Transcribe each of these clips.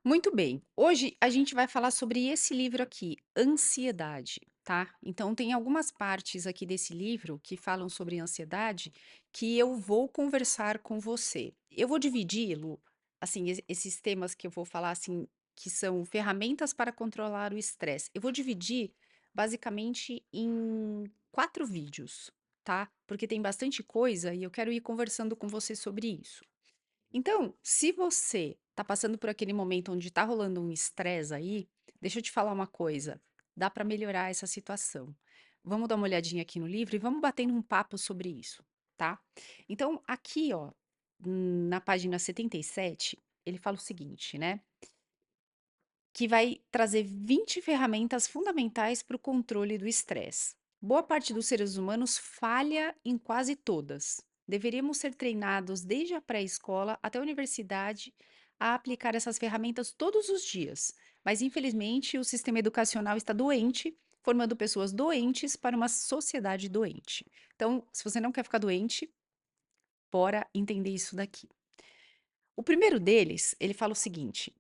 Muito bem. Hoje a gente vai falar sobre esse livro aqui, Ansiedade, tá? Então tem algumas partes aqui desse livro que falam sobre ansiedade que eu vou conversar com você. Eu vou dividi-lo, assim, esses temas que eu vou falar assim, que são ferramentas para controlar o estresse. Eu vou dividir basicamente em 4 vídeos, tá? Porque tem bastante coisa e eu quero ir conversando com você sobre isso. Então, se você tá passando por aquele momento onde tá rolando um estresse aí, deixa eu te falar uma coisa, dá para melhorar essa situação. Vamos dar uma olhadinha aqui no livro e vamos batendo um papo sobre isso, tá? Então, aqui, ó, na página 77, ele fala o seguinte, né? Que vai trazer 20 ferramentas fundamentais para o controle do estresse. Boa parte dos seres humanos falha em quase todas. Deveríamos ser treinados desde a pré-escola até a universidade a aplicar essas ferramentas todos os dias. Mas, infelizmente, o sistema educacional está doente, formando pessoas doentes para uma sociedade doente. Então, se você não quer ficar doente, bora entender isso daqui. O primeiro deles, ele fala o seguinte: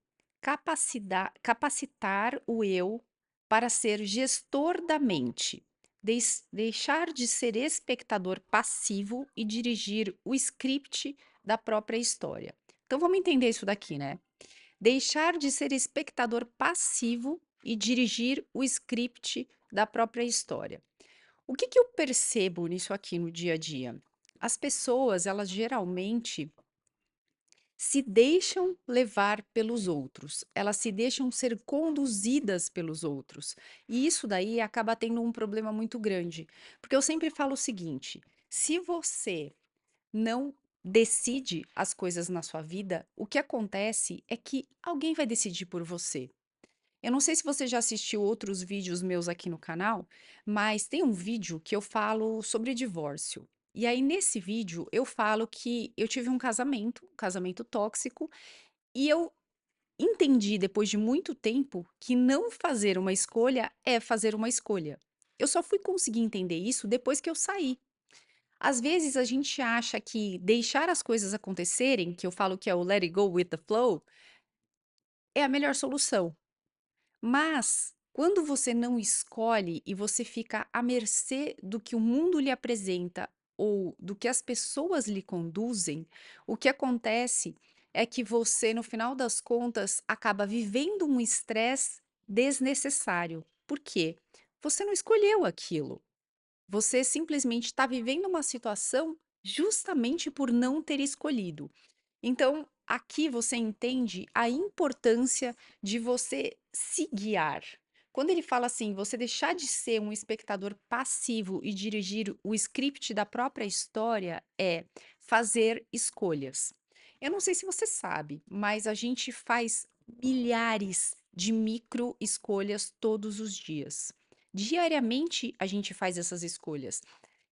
capacitar o eu para ser gestor da mente, deixar de ser espectador passivo e dirigir o script da própria história. Então vamos entender isso daqui, né? Deixar de ser espectador passivo e dirigir o script da própria história. O que que eu percebo nisso aqui no dia a dia? As pessoas, elas geralmente se deixam levar pelos outros, elas se deixam ser conduzidas pelos outros. E isso daí acaba tendo um problema muito grande, porque eu sempre falo o seguinte: se você não decide as coisas na sua vida, o que acontece é que alguém vai decidir por você. Eu não sei se você já assistiu outros vídeos meus aqui no canal, mas tem um vídeo que eu falo sobre divórcio. E aí, nesse vídeo, eu falo que eu tive um casamento tóxico, e eu entendi, depois de muito tempo, que não fazer uma escolha é fazer uma escolha. Eu só fui conseguir entender isso depois que eu saí. Às vezes a gente acha que deixar as coisas acontecerem, que eu falo que é o let it go with the flow, é a melhor solução. Mas, quando você não escolhe e você fica à mercê do que o mundo lhe apresenta ou do que as pessoas lhe conduzem, o que acontece é que você, no final das contas, acaba vivendo um estresse desnecessário. Por quê? Você não escolheu aquilo. Você simplesmente está vivendo uma situação justamente por não ter escolhido. Então, aqui você entende a importância de você se guiar. Quando ele fala assim, você deixar de ser um espectador passivo e dirigir o script da própria história, é fazer escolhas. Eu não sei se você sabe, mas a gente faz milhares de micro escolhas todos os dias. Diariamente a gente faz essas escolhas.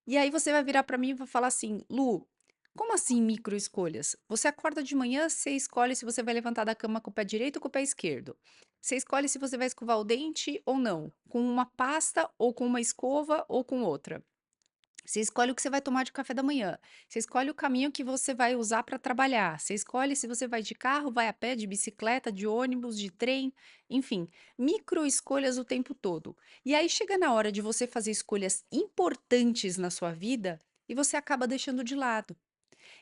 E aí você vai virar para mim e vai falar assim: "Lu, como assim micro escolhas? Você acorda de manhã, você escolhe se você vai levantar da cama com o pé direito ou com o pé esquerdo. Você escolhe se você vai escovar o dente ou não, com uma pasta ou com uma escova ou com outra. Você escolhe o que você vai tomar de café da manhã. Você escolhe o caminho que você vai usar para trabalhar. Você escolhe se você vai de carro, vai a pé, de bicicleta, de ônibus, de trem, enfim, micro escolhas o tempo todo. E aí chega na hora de você fazer escolhas importantes na sua vida e você acaba deixando de lado.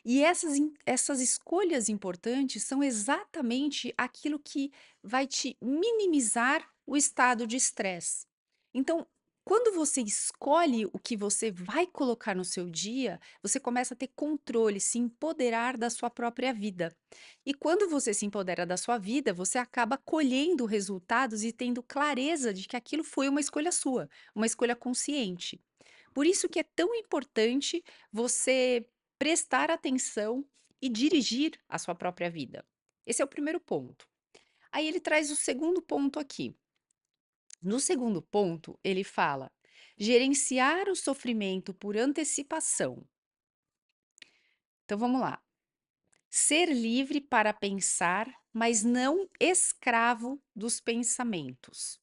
E essas escolhas importantes são exatamente aquilo que vai te minimizar o estado de estresse. Então, quando você escolhe o que você vai colocar no seu dia, você começa a ter controle, se empoderar da sua própria vida. E quando você se empodera da sua vida, você acaba colhendo resultados e tendo clareza de que aquilo foi uma escolha sua, uma escolha consciente. Por isso que é tão importante você prestar atenção e dirigir a sua própria vida. Esse é o primeiro ponto. Aí ele traz o segundo ponto aqui. No segundo ponto, ele fala: gerenciar o sofrimento por antecipação. Então vamos lá. Ser livre para pensar, mas não escravo dos pensamentos.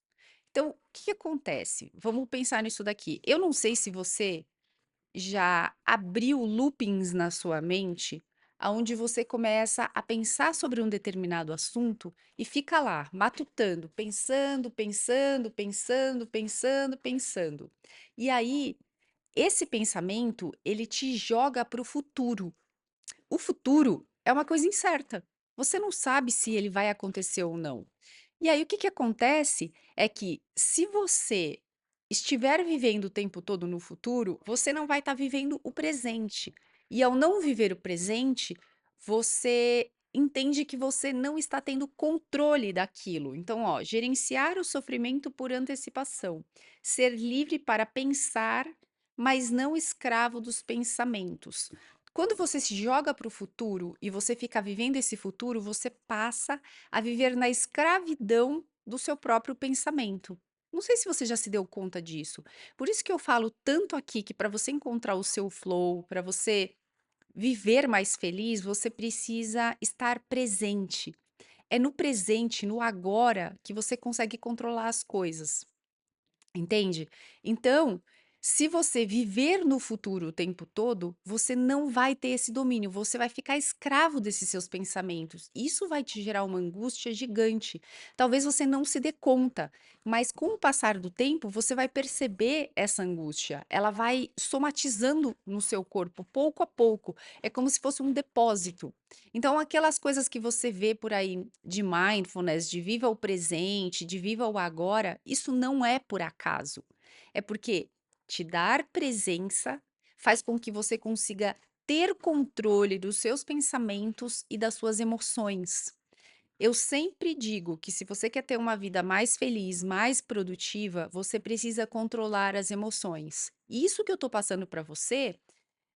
Então, o que que acontece? Vamos pensar nisso daqui. Eu não sei se você já abriu loopings na sua mente, aonde você começa a pensar sobre um determinado assunto e fica lá, matutando, pensando, pensando, pensando, pensando, pensando. E aí, esse pensamento, ele te joga para o futuro. O futuro é uma coisa incerta. Você não sabe se ele vai acontecer ou não. E aí o que que acontece é que se você estiver vivendo o tempo todo no futuro, você não vai estar vivendo o presente. E ao não viver o presente, você entende que você não está tendo controle daquilo. Então, ó, gerenciar o sofrimento por antecipação, ser livre para pensar, mas não escravo dos pensamentos. Quando você se joga para o futuro e você fica vivendo esse futuro, você passa a viver na escravidão do seu próprio pensamento. Não sei se você já se deu conta disso. Por isso que eu falo tanto aqui que para você encontrar o seu flow, para você viver mais feliz, você precisa estar presente. É no presente, no agora, que você consegue controlar as coisas. Entende? Então, se você viver no futuro o tempo todo, você não vai ter esse domínio, você vai ficar escravo desses seus pensamentos. Isso vai te gerar uma angústia gigante. Talvez você não se dê conta, mas com o passar do tempo, você vai perceber essa angústia. Ela vai somatizando no seu corpo, pouco a pouco. É como se fosse um depósito. Então, aquelas coisas que você vê por aí de mindfulness, de viva o presente, de viva o agora, isso não é por acaso. É porque te dar presença faz com que você consiga ter controle dos seus pensamentos e das suas emoções. Eu sempre digo que se você quer ter uma vida mais feliz, mais produtiva, você precisa controlar as emoções. E isso que eu estou passando para você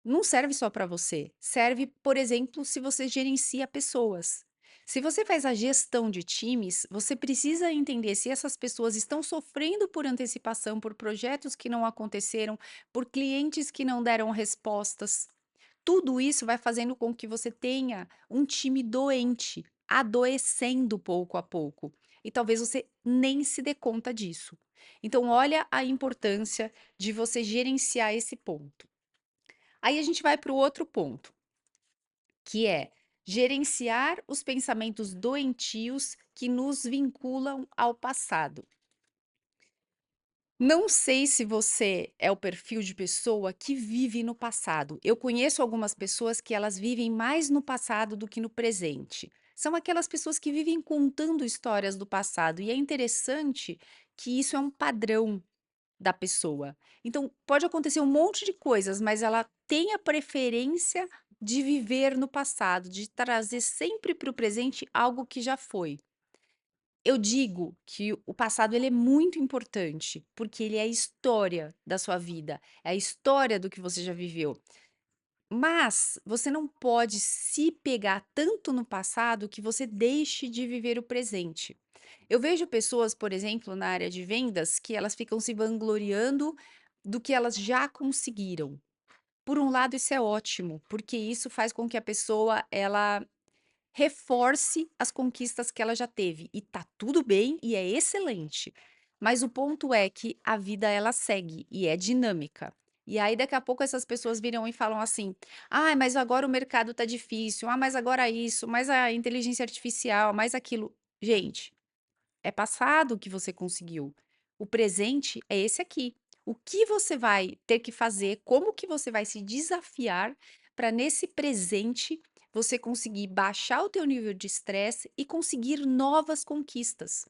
não serve só para você. Serve, por exemplo, se você gerencia pessoas. Se você faz a gestão de times, você precisa entender se essas pessoas estão sofrendo por antecipação, por projetos que não aconteceram, por clientes que não deram respostas. Tudo isso vai fazendo com que você tenha um time doente, adoecendo pouco a pouco. E talvez você nem se dê conta disso. Então, olha a importância de você gerenciar esse ponto. Aí a gente vai para o outro ponto, que é gerenciar os pensamentos doentios que nos vinculam ao passado. Não sei se você é o perfil de pessoa que vive no passado. Eu conheço algumas pessoas que elas vivem mais no passado do que no presente. São aquelas pessoas que vivem contando histórias do passado, e é interessante que isso é um padrão da pessoa. Então, pode acontecer um monte de coisas, mas ela tem a preferência de viver no passado, de trazer sempre para o presente algo que já foi. Eu digo que o passado ele é muito importante, porque ele é a história da sua vida, é a história do que você já viveu. Mas você não pode se pegar tanto no passado que você deixe de viver o presente. Eu vejo pessoas, por exemplo, na área de vendas, que elas ficam se vangloriando do que elas já conseguiram. Por um lado, isso é ótimo, porque isso faz com que a pessoa ela reforce as conquistas que ela já teve. E tá tudo bem e é excelente. Mas o ponto é que a vida ela segue e é dinâmica. E aí daqui a pouco essas pessoas viram e falam assim: "Ah, mas agora o mercado tá difícil. Ah, mas agora isso, mais a inteligência artificial, mais aquilo". Gente, é passado o que você conseguiu. O presente é esse aqui. O que você vai ter que fazer, como que você vai se desafiar para nesse presente você conseguir baixar o teu nível de estresse e conseguir novas conquistas.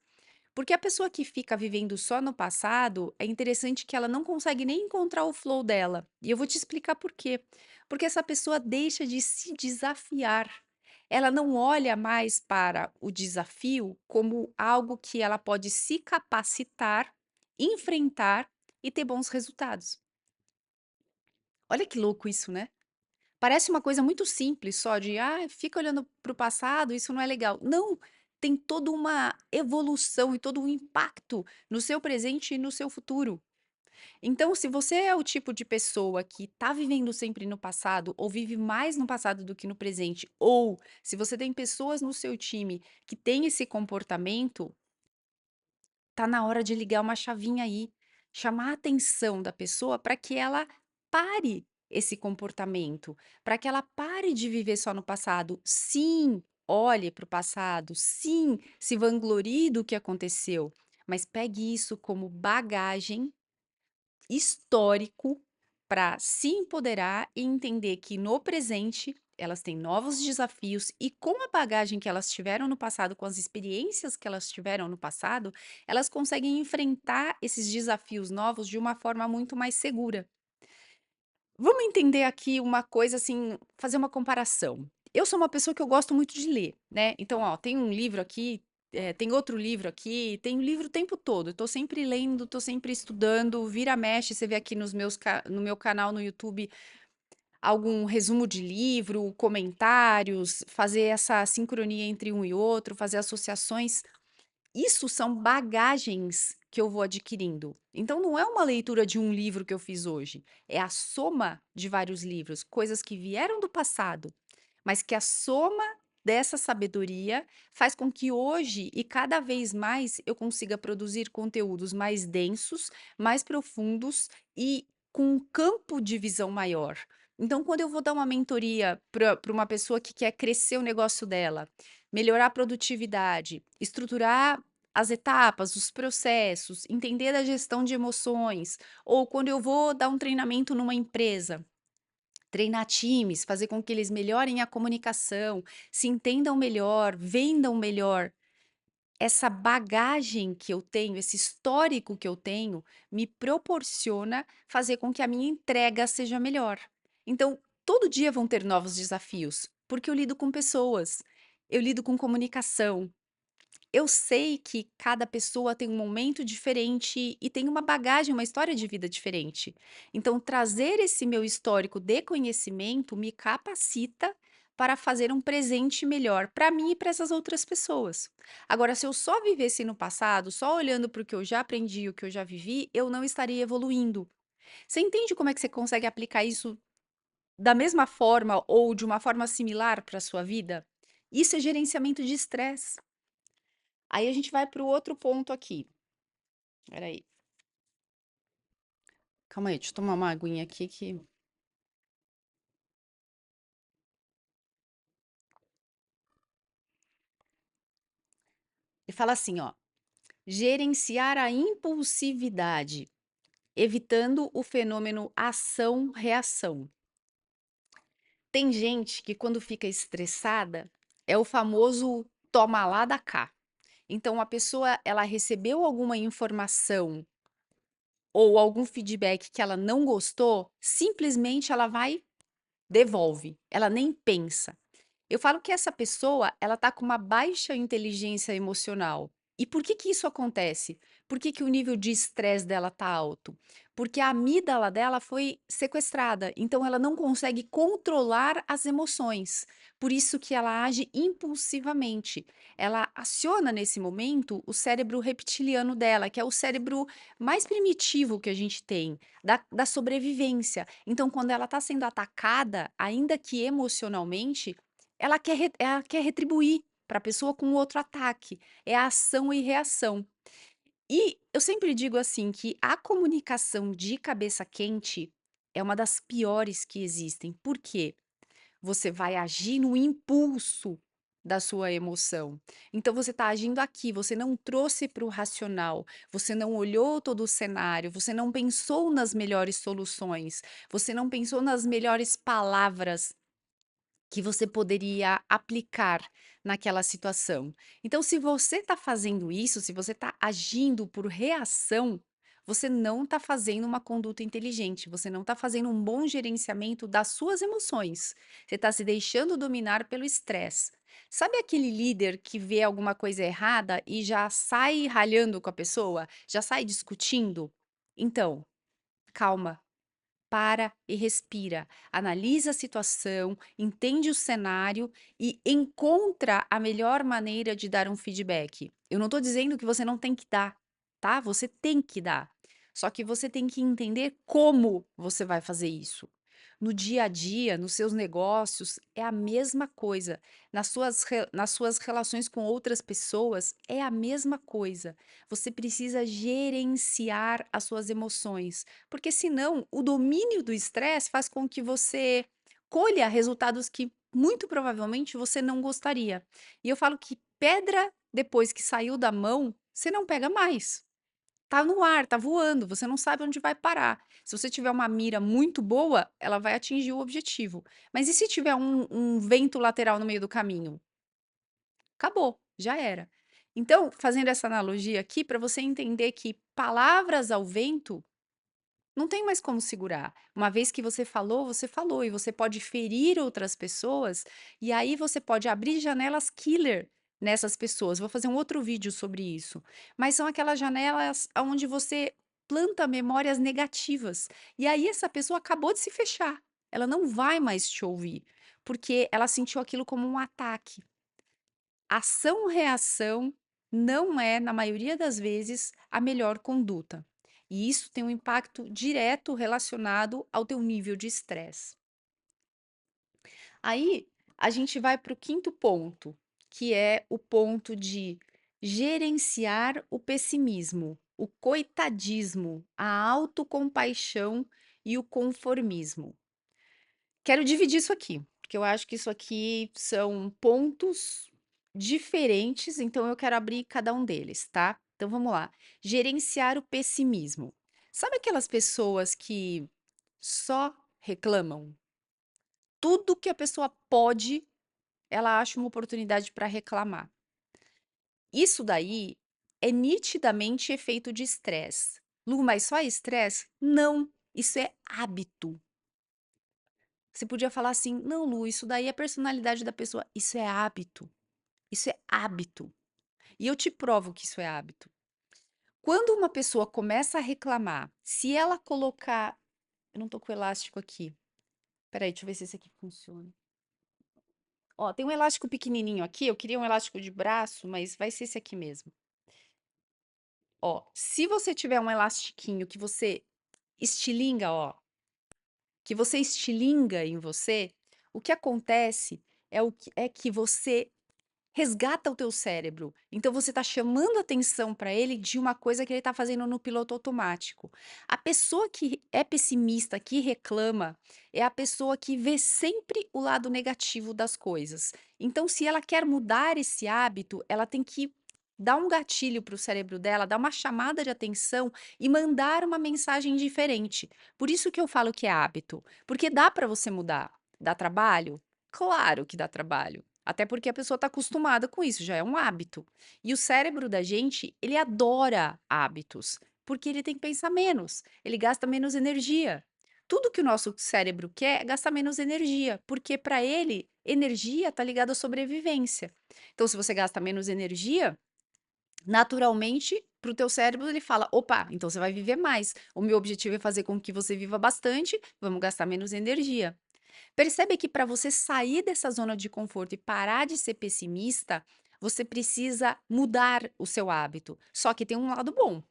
Porque a pessoa que fica vivendo só no passado, é interessante que ela não consegue nem encontrar o flow dela. E eu vou te explicar por quê. Porque essa pessoa deixa de se desafiar. Ela não olha mais para o desafio como algo que ela pode se capacitar, enfrentar e ter bons resultados. Olha que louco isso, né? Parece uma coisa muito simples, só de, ah, fica olhando para o passado, isso não é legal. Não, tem toda uma evolução e todo um impacto no seu presente e no seu futuro. Então, se você é o tipo de pessoa que está vivendo sempre no passado, ou vive mais no passado do que no presente, ou se você tem pessoas no seu time que têm esse comportamento, tá na hora de ligar uma chavinha aí, chamar a atenção da pessoa para que ela pare esse comportamento, para que ela pare de viver só no passado. Sim, olhe para o passado, sim, se vanglorie do que aconteceu, mas pegue isso como bagagem histórico para se empoderar e entender que no presente elas têm novos desafios e com a bagagem que elas tiveram no passado, com as experiências que elas tiveram no passado, elas conseguem enfrentar esses desafios novos de uma forma muito mais segura. Vamos entender aqui uma coisa assim, fazer uma comparação. Eu sou uma pessoa que eu gosto muito de ler, né? Então, ó, tem um livro aqui, tem outro livro aqui, tem livro o tempo todo. Eu tô sempre lendo, tô sempre estudando, vira mexe, você vê aqui no meu canal no YouTube algum resumo de livro, comentários, fazer essa sincronia entre um e outro, fazer associações. Isso são bagagens que eu vou adquirindo. Então, não é uma leitura de um livro que eu fiz hoje, é a soma de vários livros, coisas que vieram do passado, mas que a soma dessa sabedoria faz com que hoje e cada vez mais eu consiga produzir conteúdos mais densos, mais profundos e com um campo de visão maior. Então, quando eu vou dar uma mentoria para uma pessoa que quer crescer o negócio dela, melhorar a produtividade, estruturar as etapas, os processos, entender a gestão de emoções, ou quando eu vou dar um treinamento numa empresa, treinar times, fazer com que eles melhorem a comunicação, se entendam melhor, vendam melhor. Essa bagagem que eu tenho, esse histórico que eu tenho, me proporciona fazer com que a minha entrega seja melhor. Então, todo dia vão ter novos desafios, porque eu lido com pessoas, eu lido com comunicação, eu sei que cada pessoa tem um momento diferente e tem uma bagagem, uma história de vida diferente. Então, trazer esse meu histórico de conhecimento me capacita para fazer um presente melhor para mim e para essas outras pessoas. Agora, se eu só vivesse no passado, só olhando para o que eu já aprendi, o que eu já vivi, eu não estaria evoluindo. Você entende como é que você consegue aplicar isso da mesma forma ou de uma forma similar para a sua vida? Isso é gerenciamento de estresse. Aí a gente vai para o outro ponto aqui. Espera aí. Calma aí, deixa eu tomar uma aguinha aqui que ele fala assim, ó: gerenciar a impulsividade, evitando o fenômeno ação-reação. Tem gente que quando fica estressada, é o famoso toma lá da cá. Então a pessoa, ela recebeu alguma informação ou algum feedback que ela não gostou, simplesmente ela vai devolve, ela nem pensa. Eu falo que essa pessoa, ela tá com uma baixa inteligência emocional. E por que que isso acontece? Por que que o nível de estresse dela tá alto? Porque a amígdala dela foi sequestrada, então ela não consegue controlar as emoções. Por isso que ela age impulsivamente. Ela aciona nesse momento o cérebro reptiliano dela, que é o cérebro mais primitivo que a gente tem, da sobrevivência. Então, quando ela está sendo atacada, ainda que emocionalmente, ela quer retribuir para a pessoa com outro ataque. É a ação e reação. E eu sempre digo assim que a comunicação de cabeça quente é uma das piores que existem. Por quê? Você vai agir no impulso da sua emoção. Então você está agindo aqui, você não trouxe para o racional, você não olhou todo o cenário, você não pensou nas melhores soluções, você não pensou nas melhores palavras que você poderia aplicar naquela situação. Então, se você está fazendo isso, se você está agindo por reação, você não está fazendo uma conduta inteligente, você não está fazendo um bom gerenciamento das suas emoções. Você está se deixando dominar pelo estresse. Sabe aquele líder que vê alguma coisa errada e já sai ralhando com a pessoa, já sai discutindo? Então, calma, para e respira. Analisa a situação, entende o cenário e encontra a melhor maneira de dar um feedback. Eu não estou dizendo que você não tem que dar, tá? Você tem que dar. Só que você tem que entender como você vai fazer isso. no dia a dia, nos seus negócios, é a mesma coisa. Nas suas relações com outras pessoas, é a mesma coisa. Você precisa gerenciar as suas emoções, porque senão o domínio do estresse faz com que você colha resultados que muito provavelmente você não gostaria. E eu falo que pedra, depois que saiu da mão, você não pega mais. Tá no ar, tá voando, você não sabe onde vai parar. Se você tiver uma mira muito boa, ela vai atingir o objetivo. Mas e se tiver um vento lateral no meio do caminho? Acabou, já era. Então, fazendo essa analogia aqui, para você entender que palavras ao vento não tem mais como segurar. Uma vez que você falou, e você pode ferir outras pessoas, e aí você pode abrir janelas killer nessas pessoas. Vou fazer um outro vídeo sobre isso. Mas são aquelas janelas onde você planta memórias negativas. E aí essa pessoa acabou de se fechar. Ela não vai mais te ouvir, porque ela sentiu aquilo como um ataque. Ação-reação não é, na maioria das vezes, a melhor conduta. E isso tem um impacto direto relacionado ao teu nível de estresse. Aí, a gente vai para o quinto ponto, que é o ponto de gerenciar o pessimismo, o coitadismo, a autocompaixão e o conformismo. Quero dividir isso aqui, porque eu acho que isso aqui são pontos diferentes, então eu quero abrir cada um deles, tá? Então vamos lá. Gerenciar o pessimismo. Sabe aquelas pessoas que só reclamam? Tudo que a pessoa pode, ela acha uma oportunidade para reclamar. Isso daí é nitidamente efeito de estresse. Lu, mas só estresse? Não, isso é hábito. Você podia falar assim: "Não, Lu, isso daí é personalidade da pessoa". Isso é hábito. Isso é hábito. E eu te provo que isso é hábito. Quando uma pessoa começa a reclamar, se ela colocar eu não tô com o elástico aqui. Espera aí, deixa eu ver se esse aqui funciona. Ó, tem um elástico pequenininho aqui, eu queria um elástico de braço, mas vai ser esse aqui mesmo. Ó, se você tiver um elastiquinho que você estilinga, ó, que você estilinga em você, o que acontece é que você resgata o teu cérebro. Então você está chamando atenção para ele de uma coisa que ele está fazendo no piloto automático. A pessoa que é pessimista, que reclama, é a pessoa que vê sempre o lado negativo das coisas. Então, se ela quer mudar esse hábito, ela tem que dar um gatilho para o cérebro dela, dar uma chamada de atenção e mandar uma mensagem diferente. Por isso que eu falo que é hábito, porque dá para você mudar. Dá trabalho? Claro que dá trabalho. Até porque a pessoa está acostumada com isso, já é um hábito. E o cérebro da gente, ele adora hábitos, porque ele tem que pensar menos, ele gasta menos energia. Tudo que o nosso cérebro quer é gastar menos energia, porque para ele, energia está ligada à sobrevivência. Então, se você gasta menos energia, naturalmente, para o teu cérebro, ele fala: opa, então você vai viver mais. O meu objetivo é fazer com que você viva bastante, vamos gastar menos energia. Percebe que para você sair dessa zona de conforto e parar de ser pessimista, você precisa mudar o seu hábito. Só que tem um lado bom.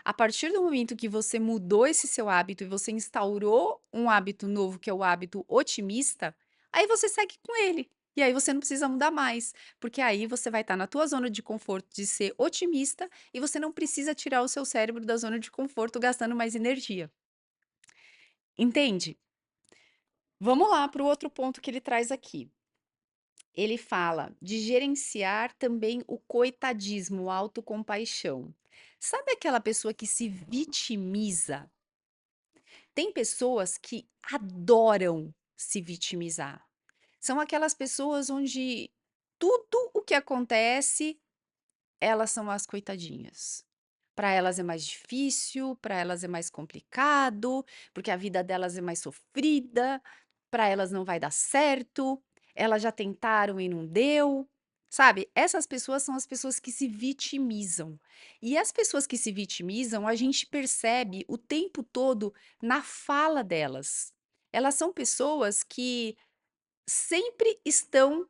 A partir do momento que você mudou esse seu hábito e você instaurou um hábito novo, que é o hábito otimista, aí você segue com ele. E aí você não precisa mudar mais, porque aí você vai estar na tua zona de conforto de ser otimista e você não precisa tirar o seu cérebro da zona de conforto gastando mais energia. Entende? Vamos lá para o outro ponto que ele traz aqui. Ele fala de gerenciar também o coitadismo, a autocompaixão. Sabe aquela pessoa que se vitimiza? Tem pessoas que adoram se vitimizar. São aquelas pessoas onde tudo o que acontece, elas são as coitadinhas. Para elas é mais difícil, para elas é mais complicado, porque a vida delas é mais sofrida, para elas não vai dar certo, elas já tentaram e não deu. Sabe? Essas pessoas são as pessoas que se vitimizam. E as pessoas que se vitimizam, a gente percebe o tempo todo na fala delas. Elas são pessoas que sempre estão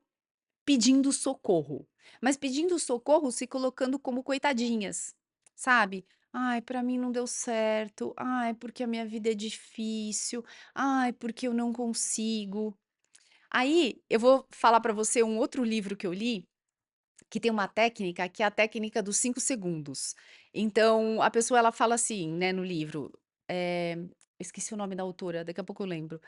pedindo socorro, mas pedindo socorro se colocando como coitadinhas, sabe? Ai, pra mim não deu certo. Ai, porque a minha vida é difícil. Ai, porque eu não consigo. Aí, eu vou falar pra você um outro livro que eu li, que tem uma técnica, que é a técnica dos 5 segundos. Então, a pessoa ela fala assim, né, no livro, esqueci o nome da autora, daqui a pouco eu lembro.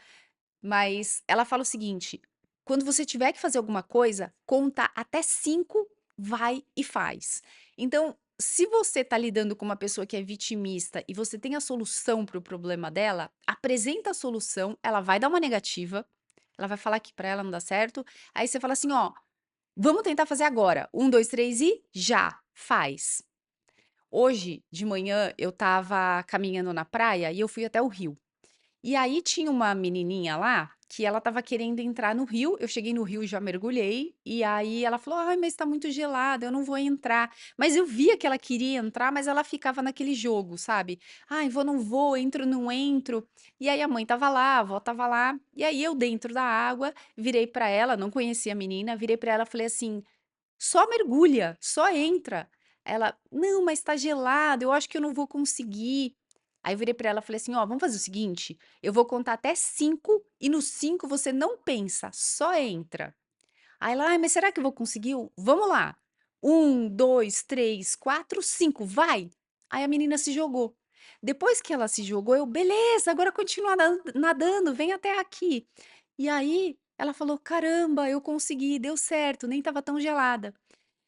Mas ela fala o seguinte: quando você tiver que fazer alguma coisa, conta até 5, vai e faz. Então, se você está lidando com uma pessoa que é vitimista e você tem a solução para o problema dela, apresenta a solução, ela vai dar uma negativa, ela vai falar que para ela não dá certo, aí você fala assim: "Ó, vamos tentar fazer agora. Um, 2, 3 e já, faz". Hoje de manhã eu estava caminhando na praia e eu fui até o rio. E aí tinha uma menininha lá, que ela estava querendo entrar no rio, eu cheguei no rio, já mergulhei, e aí ela falou: "Ai, mas tá muito gelado, eu não vou entrar". Mas eu via que ela queria entrar, mas ela ficava naquele jogo, sabe? "Ai, vou, não vou, entro, não entro". E aí a mãe estava lá, a avó estava lá, e aí eu dentro da água, virei pra ela, não conhecia a menina, virei pra ela, e falei assim: "Só mergulha, só entra". Ela: "Não, mas tá gelado, eu acho que eu não vou conseguir". Aí eu virei pra ela e falei assim: "Ó, vamos fazer o seguinte, eu vou contar até 5 e no 5 você não pensa, só entra". Aí ela: "Ai, mas será que eu vou conseguir?" Eu: "Vamos lá. Um, 2, 3, 4, 5, vai". Aí a menina se jogou. Depois que ela se jogou, eu: "Beleza, agora continua nadando, vem até aqui". E aí ela falou: "Caramba, eu consegui, deu certo, nem estava tão gelada".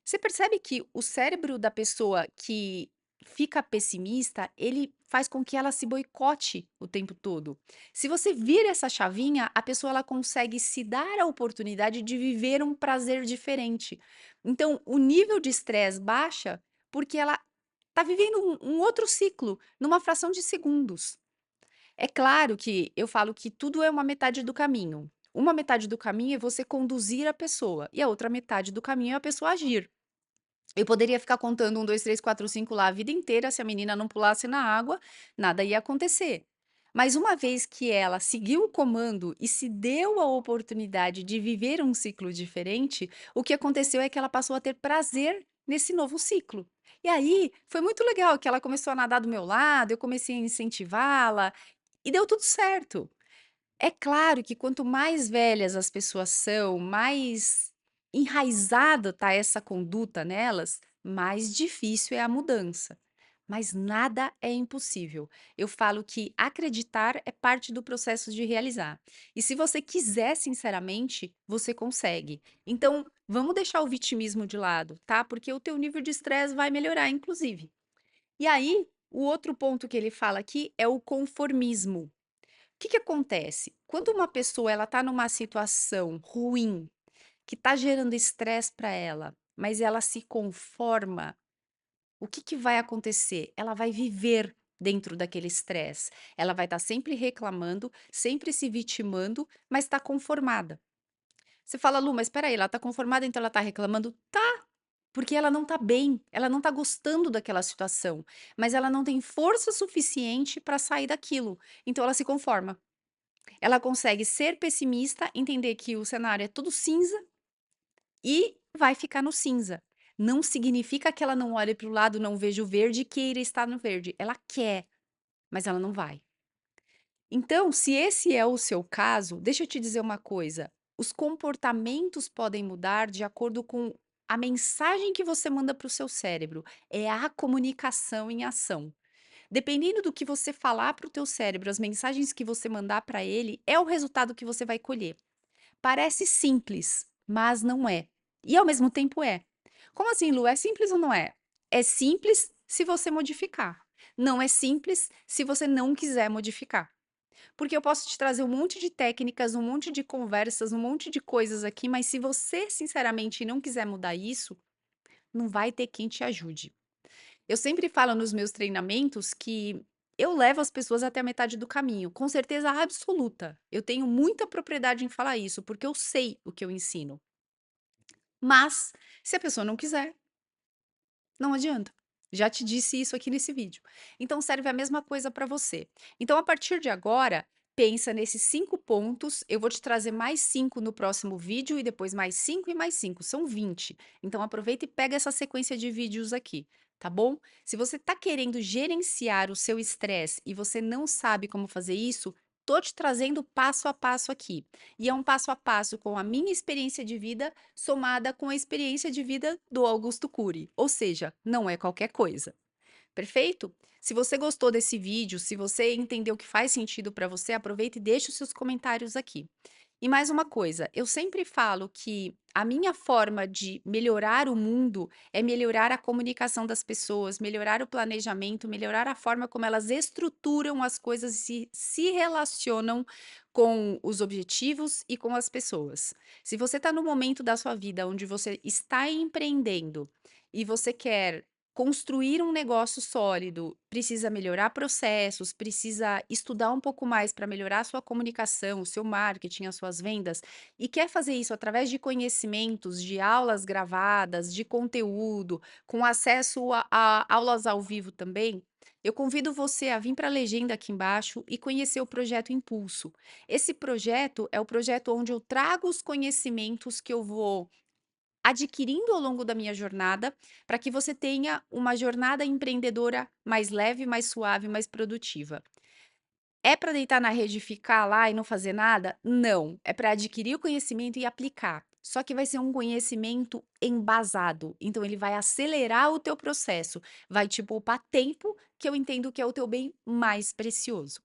Você percebe que o cérebro da pessoa que fica pessimista, ele faz com que ela se boicote o tempo todo. Se você vira essa chavinha, a pessoa ela consegue se dar a oportunidade de viver um prazer diferente. Então, o nível de estresse baixa porque ela está vivendo um outro ciclo, numa fração de segundos. É claro que eu falo que tudo é uma metade do caminho. Uma metade do caminho é você conduzir a pessoa, e a outra metade do caminho é a pessoa agir. Eu poderia ficar contando 1, 2, 3, 4, 5 lá a vida inteira, se a menina não pulasse na água, nada ia acontecer. Mas uma vez que ela seguiu o comando e se deu a oportunidade de viver um ciclo diferente, o que aconteceu é que ela passou a ter prazer nesse novo ciclo. E aí, foi muito legal que ela começou a nadar do meu lado, eu comecei a incentivá-la e deu tudo certo. É claro que quanto mais velhas as pessoas são, mais enraizada tá essa conduta nelas, mais difícil é a mudança. Mas nada é impossível. Eu falo que acreditar é parte do processo de realizar. E se você quiser sinceramente, você consegue. Então, vamos deixar o vitimismo de lado, tá? Porque o teu nível de estresse vai melhorar, inclusive. E aí, o outro ponto que ele fala aqui é o conformismo. Que acontece? Quando uma pessoa ela tá numa situação ruim, que tá gerando estresse para ela, mas ela se conforma, o que vai acontecer? Ela vai viver dentro daquele estresse. Ela vai estar sempre reclamando, sempre se vitimando, mas está conformada. Você fala: "Lu, mas espera aí, ela tá conformada, então ela tá reclamando?" Tá, porque ela não tá bem, ela não tá gostando daquela situação, mas ela não tem força suficiente para sair daquilo, então ela se conforma. Ela consegue ser pessimista, entender que o cenário é tudo cinza e vai ficar no cinza. Não significa que ela não olhe para o lado, não veja o verde e queira estar no verde. Ela quer, mas ela não vai. Então, se esse é o seu caso, deixa eu te dizer uma coisa: os comportamentos podem mudar de acordo com a mensagem que você manda para o seu cérebro. É a comunicação em ação. Dependendo do que você falar para o teu cérebro, as mensagens que você mandar para ele, é o resultado que você vai colher. Parece simples, mas não é. E ao mesmo tempo é. Como assim, Lu? É simples ou não é? É simples se você modificar. Não é simples se você não quiser modificar. Porque eu posso te trazer um monte de técnicas, um monte de conversas, um monte de coisas aqui, mas se você, sinceramente, não quiser mudar isso, não vai ter quem te ajude. Eu sempre falo nos meus treinamentos que eu levo as pessoas até a metade do caminho, com certeza absoluta. Eu tenho muita propriedade em falar isso, porque eu sei o que eu ensino. Mas, se a pessoa não quiser, não adianta. Já te disse isso aqui nesse vídeo. Então, serve a mesma coisa para você. Então, a partir de agora, pensa nesses 5 pontos, eu vou te trazer mais 5 no próximo vídeo e depois mais 5 e mais 5, são 20. Então aproveita e pega essa sequência de vídeos aqui, tá bom? Se você está querendo gerenciar o seu estresse e você não sabe como fazer isso, tô te trazendo passo a passo aqui. E é um passo a passo com a minha experiência de vida somada com a experiência de vida do Augusto Cury, ou seja, não é qualquer coisa. Perfeito? Se você gostou desse vídeo, se você entendeu que faz sentido para você, aproveita e deixa os seus comentários aqui. E mais uma coisa, eu sempre falo que a minha forma de melhorar o mundo é melhorar a comunicação das pessoas, melhorar o planejamento, melhorar a forma como elas estruturam as coisas e se relacionam com os objetivos e com as pessoas. Se você está no momento da sua vida onde você está empreendendo e você quer construir um negócio sólido, precisa melhorar processos, precisa estudar um pouco mais para melhorar a sua comunicação, o seu marketing, as suas vendas, e quer fazer isso através de conhecimentos, de aulas gravadas, de conteúdo, com acesso a aulas ao vivo também. Eu convido você a vir para a legenda aqui embaixo e conhecer o projeto Impulso. Esse projeto é o projeto onde eu trago os conhecimentos que eu vou adquirindo ao longo da minha jornada, para que você tenha uma jornada empreendedora mais leve, mais suave, mais produtiva. É para deitar na rede e ficar lá e não fazer nada? Não, é para adquirir o conhecimento e aplicar. Só que vai ser um conhecimento embasado, então ele vai acelerar o teu processo, vai te poupar tempo, que eu entendo que é o teu bem mais precioso.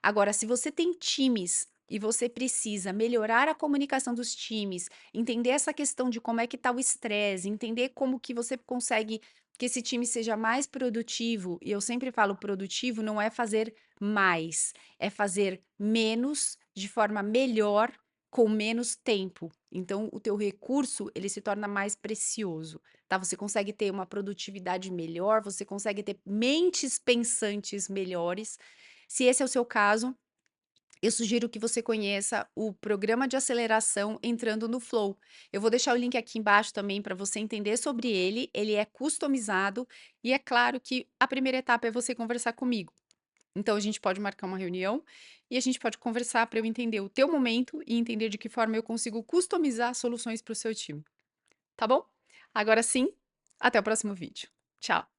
Agora, se você tem times e você precisa melhorar a comunicação dos times, entender essa questão de como é que está o estresse, entender como que você consegue que esse time seja mais produtivo, e eu sempre falo produtivo não é fazer mais, é fazer menos de forma melhor com menos tempo. Então, o teu recurso, ele se torna mais precioso, tá? Você consegue ter uma produtividade melhor, você consegue ter mentes pensantes melhores. Se esse é o seu caso, eu sugiro que você conheça o programa de aceleração Entrando no Flow. Eu vou deixar o link aqui embaixo também para você entender sobre ele. Ele é customizado e é claro que a primeira etapa é você conversar comigo. Então a gente pode marcar uma reunião e a gente pode conversar para eu entender o teu momento e entender de que forma eu consigo customizar soluções para o seu time. Tá bom? Agora sim, até o próximo vídeo. Tchau!